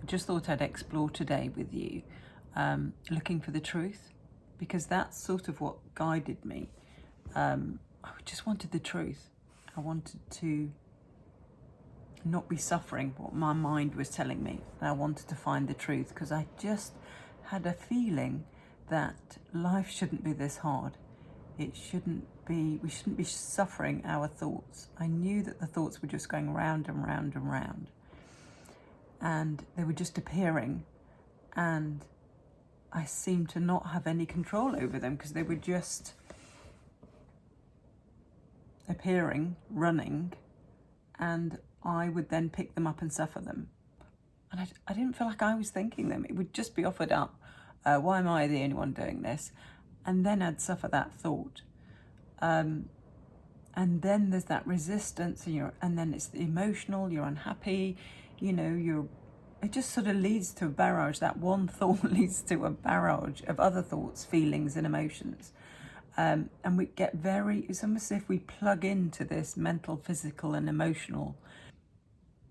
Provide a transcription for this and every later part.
just thought I'd explore today with you, looking for the truth, because that's sort of what guided me. I just wanted the truth. I wanted to not be suffering what my mind was telling me. And I wanted to find the truth because I just had a feeling that life shouldn't be this hard. We shouldn't be suffering our thoughts. I knew that the thoughts were just going round and round and round. And they were just appearing. And I seemed to not have any control over them because they were just appearing, running, and I would then pick them up and suffer them. And I didn't feel like I was thinking them. It would just be offered up. Why am I the only one doing this? And then I'd suffer that thought. And then there's that resistance, and then it's the emotional, you're unhappy, it just sort of leads to a barrage. That one thought leads to a barrage of other thoughts, feelings and emotions. And we get it's almost as if we plug into this mental, physical and emotional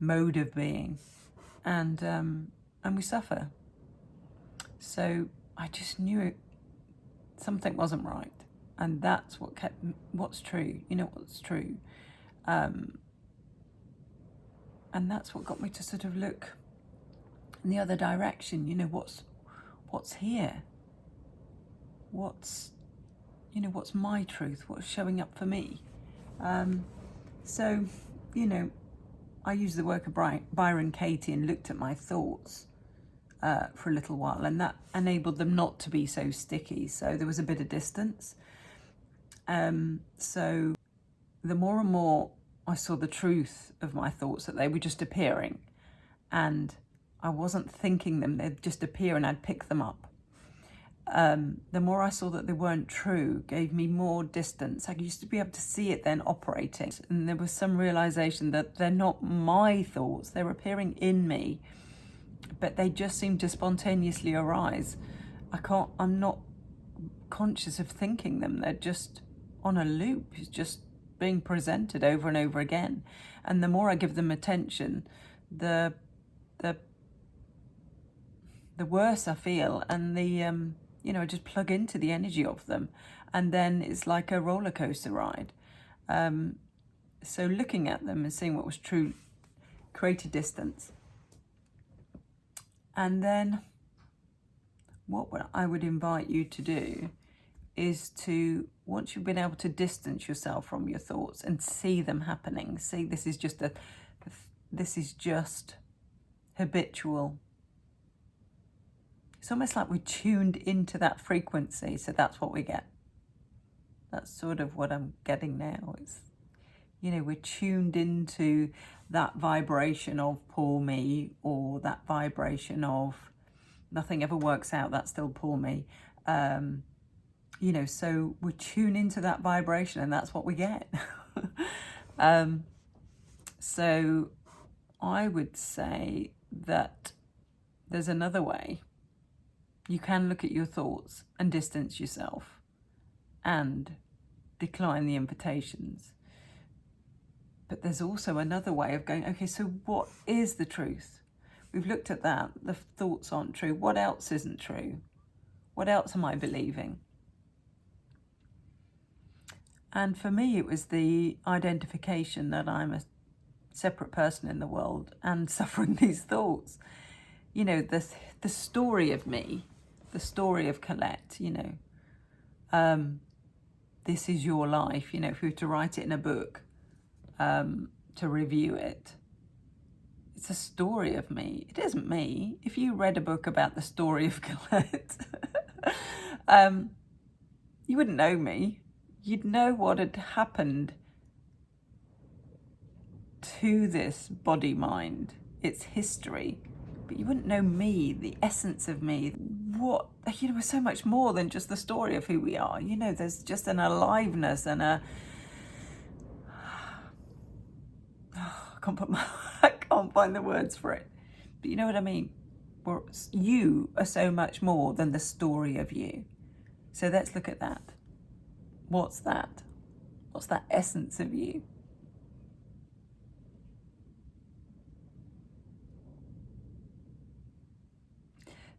mode of being, and we suffer. So I just knew something wasn't right. And that's what's true, what's true. And that's what got me to sort of look in the other direction, what's here? What's my truth? What's showing up for me? So, I used the work of Byron Katie and looked at my thoughts for a little while, and that enabled them not to be so sticky. So there was a bit of distance. So the more and more I saw the truth of my thoughts, that they were just appearing and I wasn't thinking them, they'd just appear and I'd pick them up. The more I saw that they weren't true, gave me more distance. I used to be able to see it then operating. And there was some realization that they're not my thoughts, they're appearing in me, but they just seem to spontaneously arise. I'm not conscious of thinking them. They're just on a loop. It's just being presented over and over again. And the more I give them attention, the worse I feel, and I just plug into the energy of them, and then it's like a roller coaster ride. So looking at them and seeing what was true created distance. And then what I would invite you to do is to, once you've been able to distance yourself from your thoughts and see them happening, see this is just habitual. It's almost like we're tuned into that frequency, so that's what we get. That's sort of what I'm getting now. It's, we're tuned into that vibration of poor me, or that vibration of nothing ever works out, that's still poor me. So we tune into that vibration and that's what we get. So I would say that there's another way. You can look at your thoughts and distance yourself and decline the invitations. But there's also another way of going, okay, so what is the truth? We've looked at that. The thoughts aren't true. What else isn't true? What else am I believing? And for me, it was the identification that I'm a separate person in the world and suffering these thoughts. The story of me, the story of Colette, this is your life. If we were to write it in a book, to review it, it's a story of me. It isn't me. If you read a book about the story of Colette, you wouldn't know me. You'd know what had happened to this body-mind, its history, but you wouldn't know me, the essence of me. We're so much more than just the story of who we are. There's just an aliveness and I can't find the words for it. But you know what I mean? You are so much more than the story of you. So let's look at that. What's that? What's that essence of you?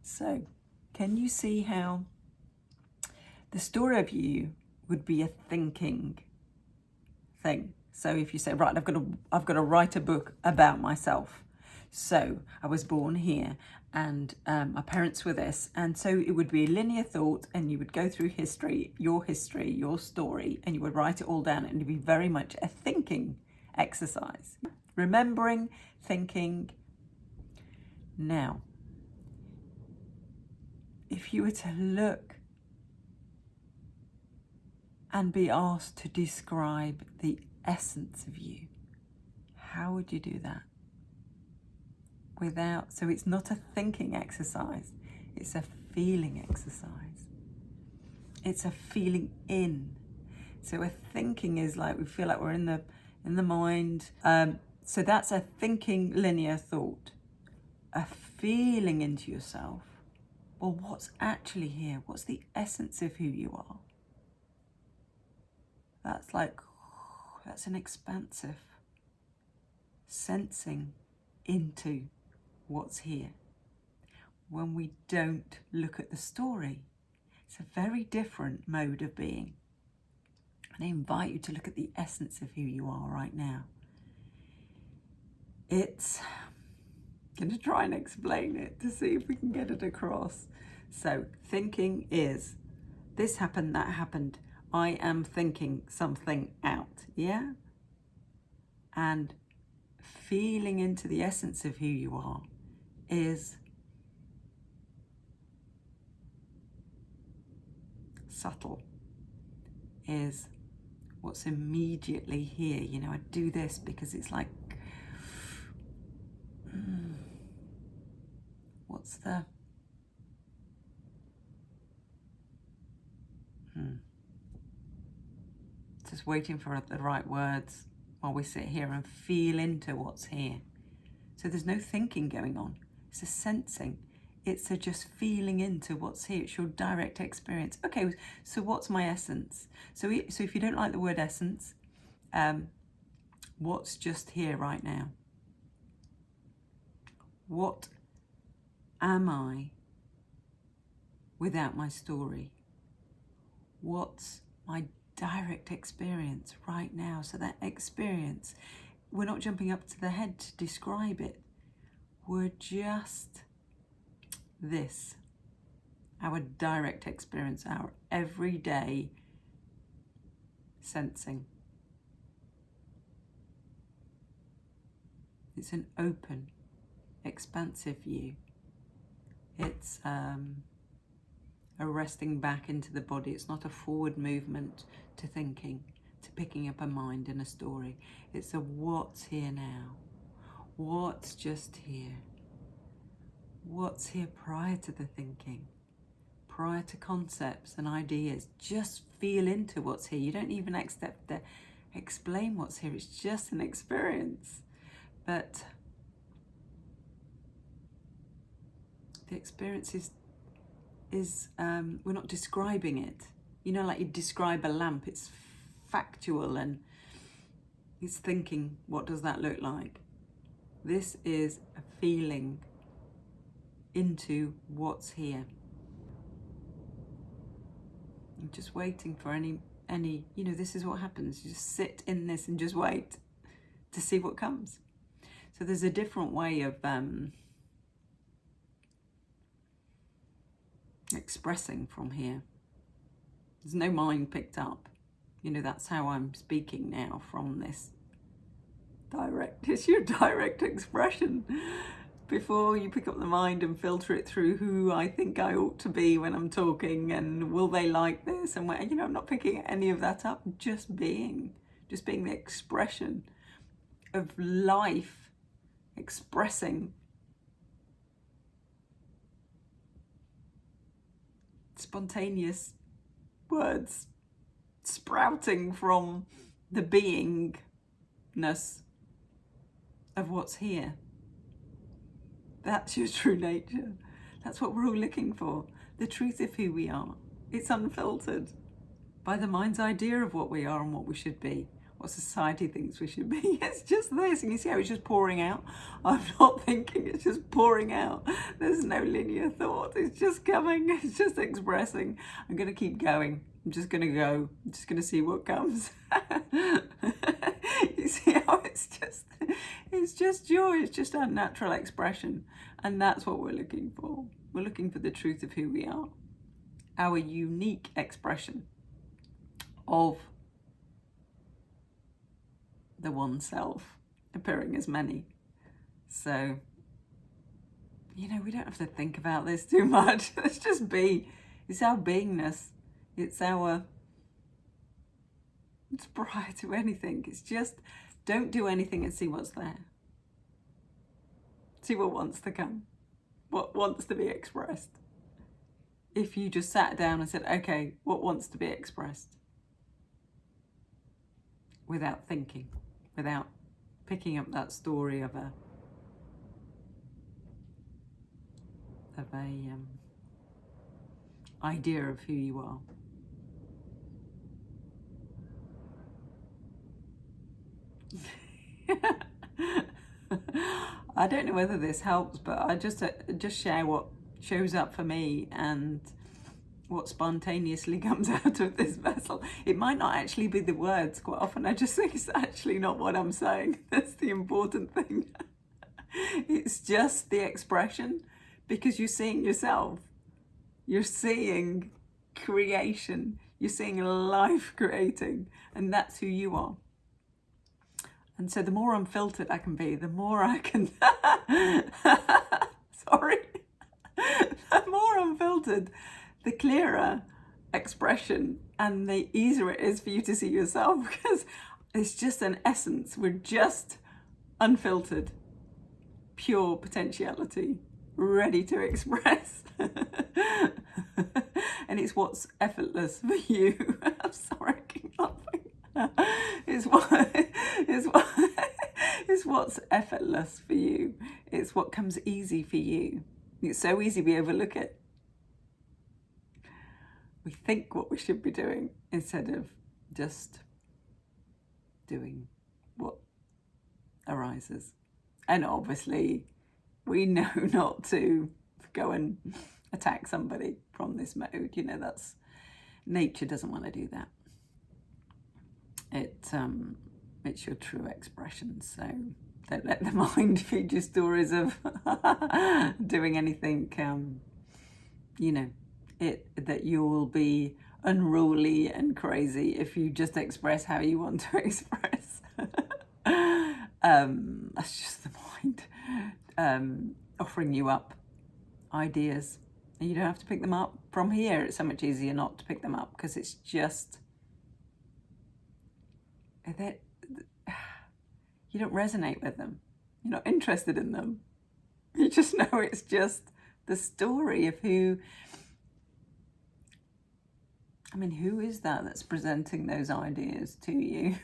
So, can you see how the story of you would be a thinking thing? So if you say, right, I've got to write a book about myself. So I was born here, and my parents were this, and so it would be a linear thought, and you would go through history, your story, and you would write it all down, and it'd be very much a thinking exercise. Remembering, thinking. Now, if you were to look and be asked to describe the essence of you, how would you do that? So it's not a thinking exercise, it's a feeling exercise. It's a feeling in. So a thinking is like, we feel like we're in the mind. So that's a thinking linear thought. A feeling into yourself. Well, what's actually here? What's the essence of who you are? That's an expansive sensing into what's here. When we don't look at the story, it's a very different mode of being. And I invite you to look at the essence of who you are right now. It's going to try and explain it to see if we can get it across. So thinking is, this happened, that happened. I am thinking something out, yeah? And feeling into the essence of who you are is subtle, is what's immediately here. You know, I do this because it's like, what's the... Just waiting for the right words while we sit here and feel into what's here. So there's no thinking going on. It's a sensing. It's a just feeling into what's here. It's your direct experience. Okay, so what's my essence? So if you don't like the word essence, what's just here right now? What am I without my story? What's my direct experience right now? So that experience, we're not jumping up to the head to describe it. We're just this, our direct experience, our everyday sensing. It's an open, expansive view. It's a resting back into the body. It's not a forward movement to thinking, to picking up a mind and a story. It's a what's here now, what's just here, what's here prior to the thinking, prior to concepts and ideas. Just feel into what's here. You don't even expect to explain what's here. It's just an experience. But the experience is we're not describing it. You know, like you describe a lamp, it's factual and it's thinking, what does that look like? This is a feeling into what's here. I'm just waiting for any, you know, this is what happens. You just sit in this and just wait to see what comes. So there's a different way of expressing from here. There's no mind picked up. You know, that's how I'm speaking now from this direct, it's your direct expression. Before you pick up the mind and filter it through who I think I ought to be when I'm talking and will they like this and you know, I'm not picking any of that up, just being the expression of life, expressing spontaneous words sprouting from the beingness of what's here. That's your true nature. That's what we're all looking for. The truth of who we are. It's unfiltered by the mind's idea of what we are and what we should be. what society thinks we should be. It's just this, and you see how it's just pouring out. I'm not thinking, it's just pouring out. There's no linear thought, it's just coming, it's just expressing. I'm going to keep going. I'm just going to go. I'm just going to see what comes. You see how it's just joy. It's just our natural expression. And that's what we're looking for. We're looking for the truth of who we are. Our unique expression of the one self, appearing as many. So, we don't have to think about this too much. Let's just be. It's our beingness. It's prior to anything. It's just, don't do anything and see what's there. See what wants to come. What wants to be expressed. If you just sat down and said, okay, what wants to be expressed? Without thinking, without picking up that story of a idea of who you are. I don't know whether this helps, but I just share what shows up for me and what spontaneously comes out of this vessel. It might not actually be the words quite often. I just think it's actually not what I'm saying. That's the important thing. It's just the expression, because you're seeing yourself. You're seeing creation. You're seeing life creating, and that's who you are. And so the more unfiltered I can be, the more I can... Sorry. The more unfiltered, the clearer expression and the easier it is for you to see yourself, because it's just an essence. We're just unfiltered, pure potentiality, ready to express. And it's what's effortless for you. I'm sorry, I keep laughing. It's what's effortless for you. It's what comes easy for you. It's so easy we overlook it. We think what we should be doing instead of just doing what arises. And obviously, we know not to go and attack somebody from this mode. That's nature doesn't want to do that. It's your true expression. So don't let the mind feed you stories of doing anything. That you will be unruly and crazy if you just express how you want to express. That's just the mind offering you up ideas. And you don't have to pick them up. From here, it's so much easier not to pick them up, because it's just that you don't resonate with them. You're not interested in them. You just know it's just the story of who is that's presenting those ideas to you?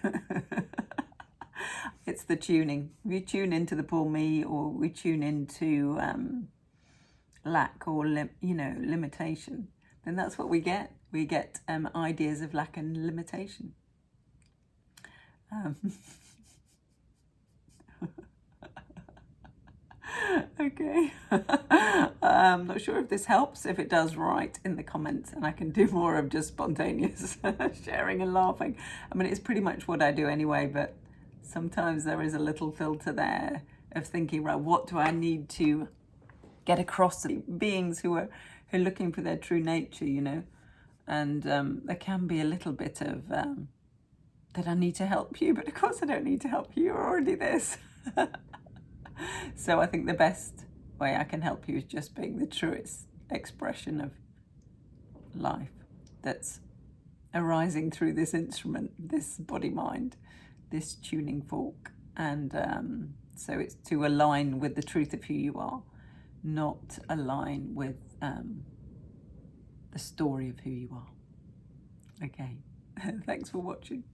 It's the tuning. We tune into the poor me, or we tune into lack or limitation. Then that's what we get. We get ideas of lack and limitation. Okay. I'm not sure if this helps. If it does, write in the comments, and I can do more of just spontaneous sharing and laughing. It's pretty much what I do anyway, but sometimes there is a little filter there of thinking, right, what do I need to get across to beings who are looking for their true nature, And there can be a little bit of that I need to help you, but of course I don't need to help you. You're already this. So I think the best way I can help you is just being the truest expression of life that's arising through this instrument, this body-mind, this tuning fork. And so it's to align with the truth of who you are, not align with the story of who you are. Okay, thanks for watching.